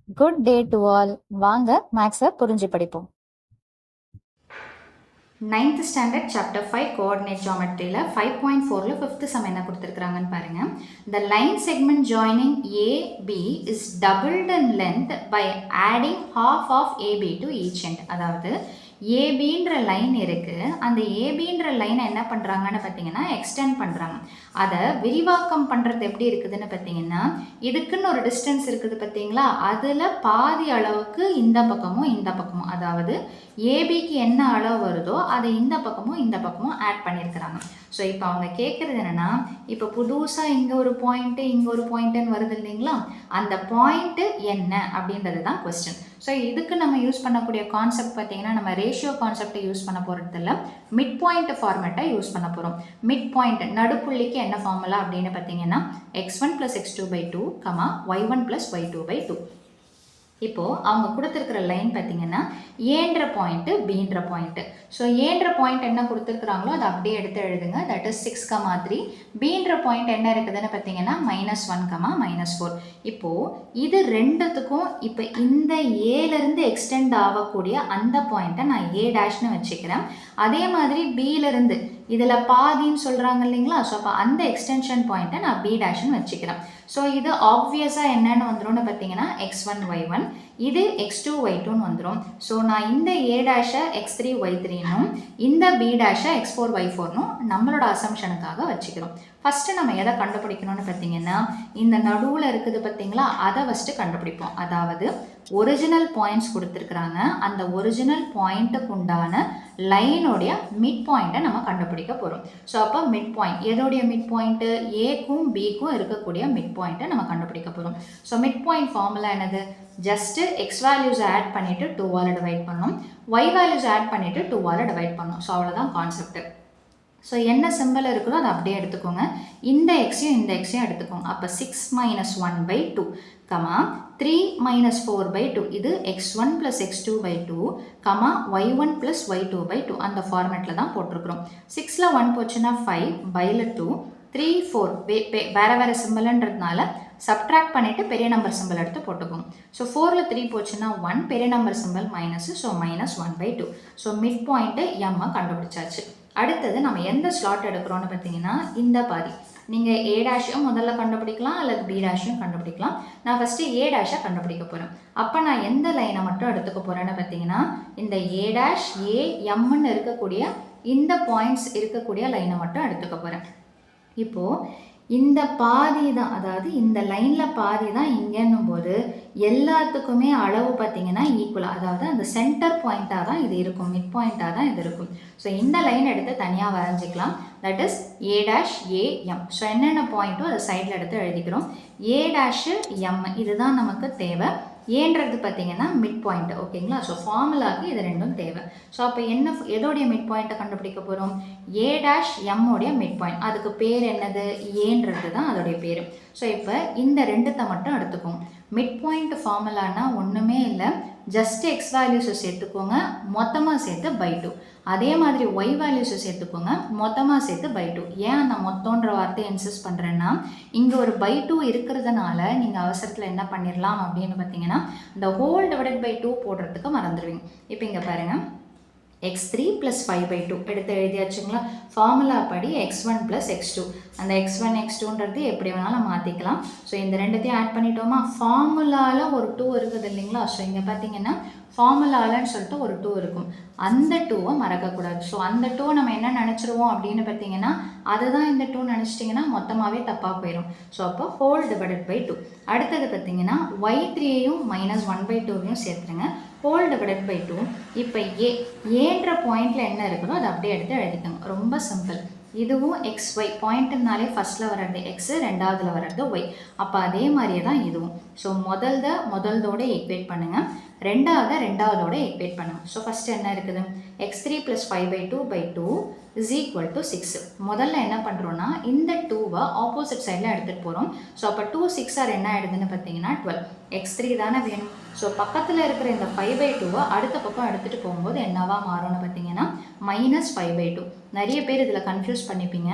Good day to all. வாங்க மேக்ஸை புரிஞ்சு படிப்போம். 9th ஸ்டாண்டர்ட் சாப்டர் 5 கோஆர்டினேட் ஜியோமெட்ரியில் 5.4ல் 5th சம் என்ன கொடுத்துருக்குறாங்கன்னு பாருங்கள். The line segment joining AB is doubled in length by adding half of AB to each end. அதாவது ஏபின்ற லைன் இருக்குது, அந்த ஏபின்ற லைனை என்ன பண்ணுறாங்கன்னு பார்த்தீங்கன்னா எக்ஸ்டெண்ட் பண்ணுறாங்க. அதை விரிவாக்கம் பண்ணுறது எப்படி இருக்குதுன்னு பார்த்தீங்கன்னா, இதுக்குன்னு ஒரு டிஸ்டன்ஸ் இருக்குது பார்த்தீங்களா, அதில் பாதி அளவுக்கு இந்த பக்கமும் இந்த பக்கமும், அதாவது ஏபிக்கு என்ன அளவு வருதோ அதை இந்த பக்கமும் இந்த பக்கமும் ஆட் பண்ணியிருக்கிறாங்க. ஸோ இப்போ அவங்க கேட்குறது என்னென்னா, இப்போ புதுசாக இங்கே ஒரு பாயிண்ட்டு இங்கே ஒரு பாயிண்ட்டுன்னு வருது இல்லைங்களா, அந்த பாயிண்ட்டு என்ன அப்படின்றது தான் கொஸ்டின். ஸோ இதுக்கு நம்ம யூஸ் பண்ணக்கூடிய கான்செப்ட் பார்த்தீங்கன்னா, நம்ம ரேஷியோ கான்செப்டை யூஸ் பண்ண போகிறதில்ல, மிட் பாயிண்ட் ஃபார்மேட்டை யூஸ் பண்ண போகிறோம். மிட் பாயிண்ட் நடுப்புள்ளிக்கு என்ன ஃபார்முலா அப்படின்னு பார்த்தீங்கன்னா, x1 + x2/2, y1 + y2/2. இப்போது அவங்க கொடுத்துருக்கிற லைன் பார்த்தீங்கன்னா ஏன்ற பாயிண்ட்டு பீன்ற பாயிண்ட்டு. ஸோ ஏன்ற பாயிண்ட் என்ன கொடுத்துருக்குறாங்களோ அதை அப்படியே எடுத்து எழுதுங்க. That is 6,3. பீன்ற பாயிண்ட் என்ன இருக்குதுன்னு பார்த்தீங்கன்னா -1, -4. இப்போது இது ரெண்டுத்துக்கும் இப்போ இந்த ஏலேருந்து எக்ஸ்டெண்ட் ஆகக்கூடிய அந்த பாயிண்ட்டை நான் A' வச்சுக்கிறேன். அதே மாதிரி பியிலேருந்து இதில் பாதின்னு சொல்கிறாங்க இல்லைங்களா, ஸோ அப்போ அந்த எக்ஸ்டென்ஷன் பாயிண்ட்டை நான் B' வச்சுக்கிறேன். ஸோ இது ஆப்வியஸாக என்னென்னு வந்துடும்னு பார்த்தீங்கன்னா x1 y1, இது x2 y2ன்னு வந்துடும். ஸோ நான் இந்த A' x3 y3னும் இந்த B' x4 y4னும் நம்மளோட அசம்ஷனுக்காக வச்சுக்கிறோம். ஃபஸ்ட்டு நம்ம எதை கண்டுபிடிக்கணும்னு பார்த்தீங்கன்னா, இந்த நடுவில் இருக்குது பார்த்தீங்களா, அதை ஃபஸ்ட்டு கண்டுபிடிப்போம். அதாவது ஒரிஜினல் பாயிண்ட்ஸ் கொடுத்துருக்குறாங்க, அந்த ஒரிஜினல் பாயிண்ட்டுக்கு உண்டான லைனுடைய மிட் பாயிண்ட்டை நம்ம கண்டுபிடிக்க போகிறோம். ஸோ அப்போ மிட் பாயிண்ட் எதோடைய மிட் பாயிண்ட்டு, ஏக்கும் பிக்கும் இருக்கக்கூடிய மிட் பாயிண்ட்டை நம்ம கண்டுபிடிக்க போகிறோம். ஸோ மிட் பாயிண்ட் ஃபார்முலா என்னது, ஜஸ்ட்டு எக்ஸ் வேல்யூஸை ஆட் பண்ணிவிட்டு 2ஆல் டிவைட் பண்ணணும், ஒய் வேல்யூஸ் ஆட் பண்ணிவிட்டு 2ஆல் டிவைட் பண்ணணும். ஸோ அவ்வளோதான் கான்செப்ட்டு. ஸோ என்ன சிம்பிள் இருக்குதோ அதை அப்படியே எடுத்துக்கோங்க. இந்த எக்ஸையும் இந்த எக்ஸையும் எடுத்துக்கோங்க. அப்போ 6 - 1/2, 3 - 4/2, இது x1 + x2/2, y1 + y2/2. அந்த ஃபார்மேட்டில் தான் போட்டிருக்கிறோம். 6ல் 1 போச்சுன்னா 5, பையில் 2, 3 4 வேறு வேறு சிம்பிள்ன்றதுனால சப்ட்ராக்ட் பண்ணிவிட்டு பெரிய நம்பர் சிம்பிள் எடுத்து போட்டுக்கோங்க. ஸோ 4ல் 3 போச்சுன்னா 1, பெரிய number simple minus, so -1/2. So mid point எம்மை கண்டுபிடிச்சாச்சு. அடுத்தது நம்ம எந்த ஸ்லாட் எடுக்கிறோன்னு பார்த்தீங்கன்னா, இந்த பாதி. நீங்கள் A' முதல்ல கண்டுபிடிக்கலாம் அல்லது B' கண்டுபிடிக்கலாம். நான் ஃபஸ்ட்டு A' கண்டுபிடிக்க போகிறேன். அப்போ நான் எந்த லைனை மட்டும் எடுத்துக்க போகிறேன்னு பார்த்தீங்கன்னா, இந்த A', A, இருக்கக்கூடிய இந்த பாயிண்ட்ஸ் இருக்கக்கூடிய லைனை மட்டும் எடுத்துக்க போகிறேன். இப்போது இந்த பாதி தான், அதாவது இந்த லைனில் பாதி தான் இங்கேன்னும் போது எல்லாத்துக்குமே அளவு பார்த்திங்கன்னா ஈக்குவலாக, அதாவது அந்த சென்டர் பாயிண்ட்டாக தான் இது இருக்கும், மிட் பாயிண்ட்டாக தான் இது இருக்கும். ஸோ இந்த லைன் எடுத்து தனியாக வரைஞ்சிக்கலாம். தட் இஸ் A', ஸோ என்னென்ன பாயிண்ட்டோ அதை சைடில் எடுத்து எழுதிக்கிறோம். A', இதுதான் நமக்கு தேவை. ஏன்றது பார்த்தீங்கன்னா மிட் பாயிண்ட், ஓகேங்களா. ஸோ ஃபார்முலாவுக்கு இது ரெண்டும் தேவை. ஸோ அப்போ எதோடைய மிட் பாயிண்ட்டை கண்டுபிடிக்க போகிறோம், A' உடைய மிட் பாயிண்ட். அதுக்கு பேர் என்னது, ஏன்றது தான் அதோடைய பேர். ஸோ இப்போ இந்த ரெண்டுத்தை மட்டும் எடுத்துக்கோங்க. மிட் பாயிண்ட் ஃபார்முலானா ஒன்றுமே இல்லை, ஜஸ்ட் எக்ஸ் வேல்யூஸை சேர்த்துக்கோங்க, மொத்தமாக சேர்த்து /2. அதே மாதிரி ஒய் வேல்யூஸை சேர்த்துக்கோங்க, மொத்தமாக சேர்த்து /2. ஏன் அந்த மொத்தன்ற வார்த்தையை இன்சிஸ்ட் பண்ணுறேன்னா, இங்கே ஒரு /2 இருக்கிறதுனால நீங்கள் அவசரத்தில் என்ன பண்ணிடலாம் அப்படின்னு பார்த்தீங்கன்னா, இந்த ஹோல் டிவைடட் பை 2 போடுறதுக்கு மறந்துடுவீங்க. இப்போ இங்கே பாருங்கள், x3 + 5/2 எடுத்து எழுதியாச்சுங்களா. ஃபார்முலா படி x1 + x2, அந்த x1 x2ன்றது எப்படி வேணாலும் மாற்றிக்கலாம். ஸோ இந்த ரெண்டுத்தையும் ஆட் பண்ணிட்டோமா, ஃபார்முலாவில் ஒரு 2 இருக்குது இல்லைங்களா. ஸோ இங்கே பார்த்தீங்கன்னா ஃபார்முலாலன்னு சொல்லிட்டு ஒரு 2 இருக்கும், அந்த 2வை மறக்கக்கூடாது. ஸோ அந்த 2 நம்ம என்ன நினச்சிருவோம் அப்படின்னு பார்த்தீங்கன்னா, அதுதான் இந்த 2 நினச்சிட்டிங்கன்னா மொத்தமாகவே தப்பாக போயிடும். ஸோ அப்போ ஹோல் டிவைடட் பை 2. அடுத்தது பார்த்தீங்கன்னா y3யும் -1/2வையும் சேர்த்துருங்க, ஹோல் டிவைடட் பை 2. இப்போ ஏன்ற பாயிண்டில் என்ன இருக்குதோ அதை அப்படியே எடுத்து எழுதிக்கோங்க. ரொம்ப சிம்பிள். இதுவும் XY பாயிண்ட்டுனாலே ஃபஸ்ட்டில் வர்றது X, ரெண்டாவதில் வர்றது Y. அப்போ அதே மாதிரியே தான் இதுவும். ஸோ முதல்தோட ஈக்குவேட் பண்ணுங்கள், ரெண்டாவதோட ஈக்குவேட் பண்ணுங்கள். ஸோ ஃபஸ்ட்டு என்ன இருக்குது, x3 + 5/2/2 = 6. முதல்ல என்ன பண்ணுறோன்னா, இந்த 2வை ஆப்போசிட் சைடில் எடுத்துகிட்டு போகிறோம். ஸோ அப்போ 2 6 என்ன ஆகிடுதுன்னு பார்த்தீங்கன்னா 12. x3 தானே வேணும். ஸோ பக்கத்தில் இருக்கிற இந்த 5/2வை அடுத்த பக்கம் எடுத்துகிட்டு போகும்போது என்னவா மாறும்னு பார்த்தீங்கன்னா -5/2. நிறைய பேர் இதில் கன்ஃபியூஸ் பண்ணிப்பீங்க.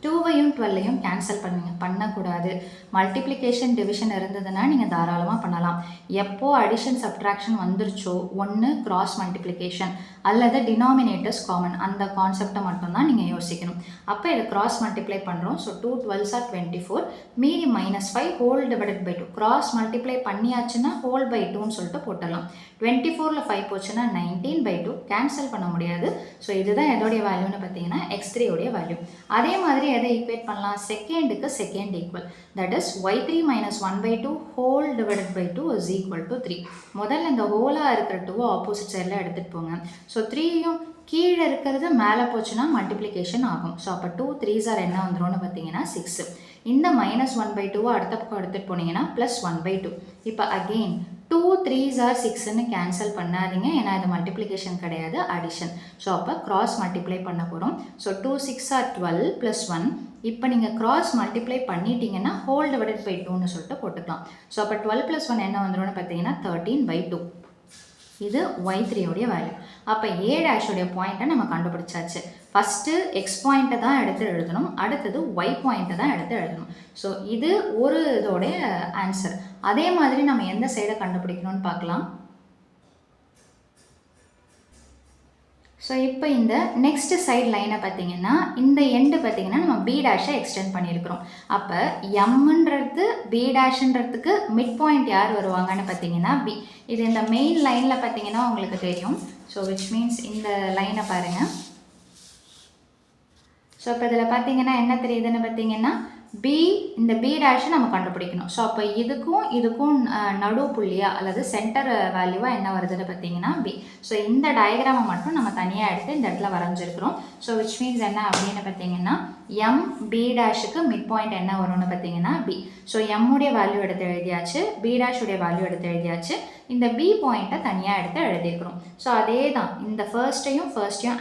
2வையும் 12ஐயும் கேன்சல் பண்ணுவீங்க, பண்ணக்கூடாது. மல்டிப்ளிகேஷன் டிவிஷன் இருந்ததுன்னா நீங்கள் தாராளமாக பண்ணலாம். எப்போ அடிஷன் சப்ட்ராக்ஷன் வந்துருச்சோ ஒன்று கிராஸ் மல்டிப்ளிகேஷன் அல்லது டினாமினேட்டர்ஸ் காமன், அந்த கான்செப்டை மட்டும்தான் நீங்கள் யோசிக்கணும். அப்போ இதை கிராஸ் மல்டிப்ளை பண்ணுறோம். ஸோ 2 12s are 24, மீதி -5 whole divided by 2. Cross multiply பண்ணியாச்சுன்னா ஹோல் பை 2ன்னு சொல்லிட்டு போட்டுடலாம். 24ல் 5 போச்சுன்னா 19/2, கேன்சல் பண்ண முடியாது. ஸோ இதுதான் எதோடைய வேல்யூன்னு பார்த்தீங்கன்னா x3 உடைய வேல்யூ. அதே மாதிரி எதை ஈக்குவேட் பண்ணலாம், செகண்டுக்கு second equal, that is y3 - 1/2 whole divided by 2 is equal to 3. முதல்ல இந்த ஹோலாக இருக்கிற 2 ஆப்போசிட் சைடில் எடுத்துகிட்டு போங்க. ஸோ 3யும் கீழே இருக்கிறது மேலே போச்சுன்னா மல்டிப்ளிகேஷன் ஆகும். ஸோ அப்போ 2 3s are என்ன வந்துடும்னு பார்த்தீங்கன்னா 6. இந்த -1/2 அடுத்த பக்கம் எடுத்துகிட்டு போனீங்கன்னா +1/2. இப்போ அகெயின் 2 3s are 6ன்னு கேன்சல் பண்ணாதீங்க, ஏன்னா இது மல்டிப்ளிகேஷன் கிடையாது, அடிஷன். ஸோ அப்போ கிராஸ் மல்டிப்ளை பண்ண போகிறோம். So 2 6 are 12 + 1. இப்போ நீங்கள் கிராஸ் மல்டிப்ளை பண்ணிட்டீங்கன்னா ஹோல் டிவைடட் பை 2ன்னு சொல்லிட்டு போட்டுக்கலாம். ஸோ அப்போ 12 + 1 என்ன வந்துடும்னு பார்த்தீங்கன்னா 13/2. இது y3 உடைய வேல்யூ. அப்போ a' உடைய பாயிண்ட்டை நம்ம கண்டுபிடிச்சாச்சு. ஃபஸ்ட்டு x பாயிண்ட்டை தான் எடுத்து எழுதணும், அடுத்தது y பாயிண்ட்டை தான் எடுத்து எழுதணும். ஸோ இது ஒரு இதோடைய ஆன்சர். அதே மாதிரி நம்ம எந்த சைடை கண்டுபிடிக்கணும்னு பார்க்கலாம். ஸோ இப்போ இந்த நெக்ஸ்ட் சைட் லைனை பார்த்தீங்கன்னா இந்த எண்டு பார்த்தீங்கன்னா நம்ம b' எக்ஸ்டெண்ட் பண்ணியிருக்கிறோம். அப்போ எம்ன்றது b'-ன்றதுக்கு மிட் பாயிண்ட் யார் வருவாங்கன்னு பார்த்தீங்கன்னா b. இது இந்த மெயின் லைனில் பார்த்தீங்கன்னா உங்களுக்கு தெரியும். ஸோ விச் மீன்ஸ் இந்த லைனை பாருங்கள். ஸோ இப்போ இதில் பார்த்தீங்கன்னா என்ன தெரியுதுன்னு பார்த்தீங்கன்னா b, இந்த b' நம்ம கண்டுபிடிக்கணும். ஸோ அப்போ இதுக்கும் நடு புள்ளியா அல்லது சென்டர் வேல்யூவாக என்ன வருதுன்னு பார்த்தீங்கன்னா b. ஸோ இந்த டயக்ராமை மட்டும் நம்ம தனியாக எடுத்து இந்த இடத்துல வரைஞ்சிருக்கிறோம். ஸோ விச் மீன்ஸ் என்ன அப்படின்னு பார்த்தீங்கன்னா b'-க்கு மிட் பாயிண்ட் என்ன வரும்னு பார்த்தீங்கன்னா b. ஸோ m-உடைய வேல்யூ எடுத்து எழுதியாச்சு, b' வேல்யூ எடுத்து எழுதியாச்சு, இந்த b பாயிண்ட்டை தனியாக எடுத்து எழுதியிருக்கிறோம். ஸோ அதே தான் இந்த ஃபர்ஸ்ட்டையும்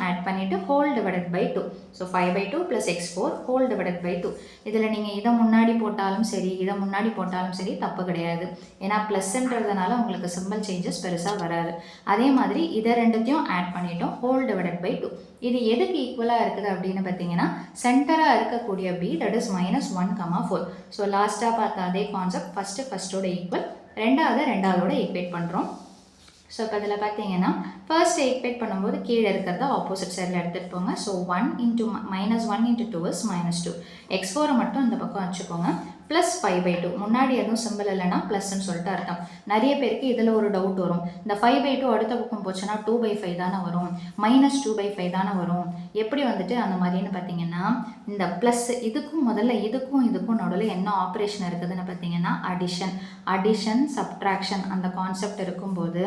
ஆட் பண்ணிவிட்டு whole divided by 2. So 5/2 + x4 whole divided by 2. இதில் நீங்கள் இதை முன்னாடி போட்டாலும் சரி, இதை முன்னாடி போட்டாலும் சரி, தப்பு கிடையாது. ஏன்னா ப்ளஸ்ன்றதுனால உங்களுக்கு சிம்பிள் சேஞ்சஸ் பெருசாக வராது. அதே மாதிரி இதை ரெண்டுத்தையும் ஆட் பண்ணிட்டோம், ஹோல் டிவைடட் பை 2. இது எதுக்கு ஈக்குவலாக இருக்குது அப்படின்னு பார்த்தீங்கன்னா சென்டராக இருக்கக்கூடிய b, தட் இஸ் -1, 4. ஸோ லாஸ்ட்டாக பார்த்த அதே கான்செப்ட், ஃபஸ்ட்டோட ஈக்குவல், ரெண்டாவதோட ஈக்குவேட் பண்ணுறோம். ஸோ இப்போ இதில் பார்த்தீங்கன்னா ஃபர்ஸ்ட் ஈக்குவேட் பண்ணும்போது கீழே இருக்கிறத ஆப்போசிட் சைடில் எடுத்துகிட்டு போங்க. So 1 × -1 × 2 is -2. x4 மட்டும் இந்த பக்கம் வச்சுக்கோங்க. +5/2, முன்னாடி எதுவும் சிம்பிள் இல்லைன்னா ப்ளஸ்ன்னு சொல்லிட்டு அர்த்தம். நிறைய பேருக்கு இதில் ஒரு டவுட் வரும், இந்த 5/2 அடுத்த பக்கம் போச்சுன்னா 2/5 தானே வரும், -2/5 தானே வரும், எப்படி வந்துட்டு அந்த மாதிரின்னு பார்த்தீங்கன்னா இந்த ப்ளஸ் இதுக்கும் நடுவில் என்ன ஆப்ரேஷன் இருக்குதுன்னு பார்த்தீங்கன்னா அடிஷன் சப்ட்ராக்ஷன் அந்த கான்செப்ட் இருக்கும்போது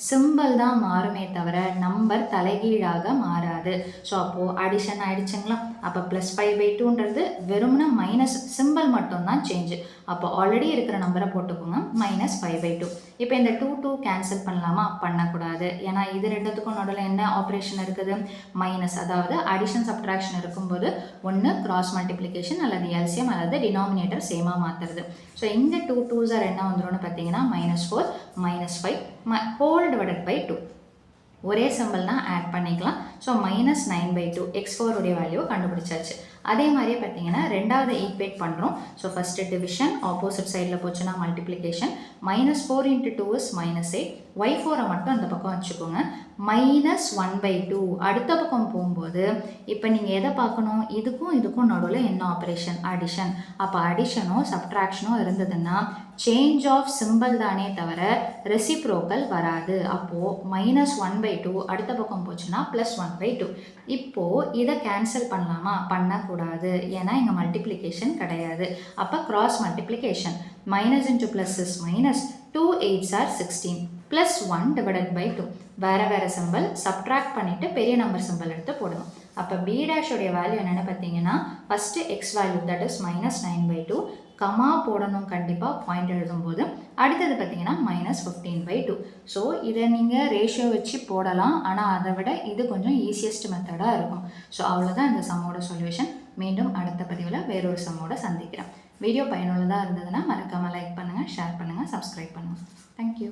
சிம்பிள் தான் மாறுமே தவிர நம்பர் தலைகீழாக மாறாது. ஸோ அப்போது அடிஷன் ஆயிடுச்சுங்களா, அப்போ +5/2ன்றது வெறும்னா மைனஸ் சிம்பிள் மட்டும்தான் சேஞ்சு. அப்போ ஆல்ரெடி இருக்கிற நம்பரை போட்டுக்கோங்க, -5/2. இப்போ இந்த 2 கேன்சல் பண்ணலாமா, பண்ணக்கூடாது. ஏன்னா இது ரெண்டுத்துக்கும் நடுவில் என்ன ஆப்ரேஷன் இருக்குது, மைனஸ். அதாவது அடிஷன் சப்ட்ராக்ஷன் இருக்கும்போது ஒன்று கிராஸ் மல்டிப்ளிகேஷன் அல்லது எல்சிஎம் அல்லது டினாமினேட்டர் சேமாக மாற்றுறது. ஸோ இந்த 2 2s are என்ன வந்துடும்னு பார்த்தீங்கன்னா -4 -5 ஹோல் டிவைடட் பை 2. ஒரே சிம்பிள்னா ஆட் பண்ணிக்கலாம். ஸோ -9/2 x4 உடைய வேல்யூவை கண்டுபிடிச்சாச்சு. அதே மாதிரியே பார்த்தீங்கன்னா ரெண்டாவது ஈக்குவேட் பண்ணுறோம். ஸோ ஃபஸ்ட்டு டிவிஷன், ஆப்போசிட் சைடில் போச்சுன்னா மல்டிப்ளிகேஷன், -4 × 2 is -8. y4 மட்டும் அந்த பக்கம் வச்சுக்கோங்க. -1/2 அடுத்த பக்கம் போகும்போது இப்போ நீங்கள் எதை பார்க்கணும், இதுக்கும் நடுவில் என்ன ஆப்ரேஷன், அடிஷன். அப்போ அடிஷனோ சப்ட்ராக்ஷனோ இருந்ததுன்னா சேஞ்ச் ஆஃப் சிம்பிள் தானே தவிர ரெசிப்ரோக்கல் வராது. அப்போது -1/2 அடுத்த பக்கம் போச்சுன்னா +1/2. இப்போது இதை கேன்சல் பண்ணலாமா, பண்ணக்கூடாது. ஏன்னா இங்கே மல்டிப்ளிகேஷன் கிடையாது. அப்போ cross multiplication, minus into plus is minus, 2 8s are 16, plus 1 divided by 2. வேறு சிம்பிள் சப்ட்ராக்ட் பண்ணிவிட்டு பெரிய நம்பர் சிம்பிள் எடுத்து போடணும். அப்போ b' உடைய வேல்யூ என்னென்னு பார்த்தீங்கன்னா first X value, that is -9/2, comma போடணும் கண்டிப்பாக பாயிண்ட் எழுதும்போது. அடுத்தது பார்த்தீங்கன்னா -15/2. ஸோ இதை நீங்கள் ரேஷியோ வச்சு போடலாம், ஆனால் அதை விட இது கொஞ்சம் ஈஸியஸ்ட் மெத்தடாக இருக்கும். ஸோ அவ்வளோதான் இந்த சம்மோட சொல்யூஷன். மீண்டும் அடுத்த பதிவில் வேறொரு சம்மோட சந்திக்கிறேன். வீடியோ பயனுள்ளதாக இருந்ததுன்னா மறக்காமல் லைக் பண்ணுங்கள், ஷேர் பண்ணுங்கள், சப்ஸ்கிரைப் பண்ணுங்கள். தேங்க்யூ.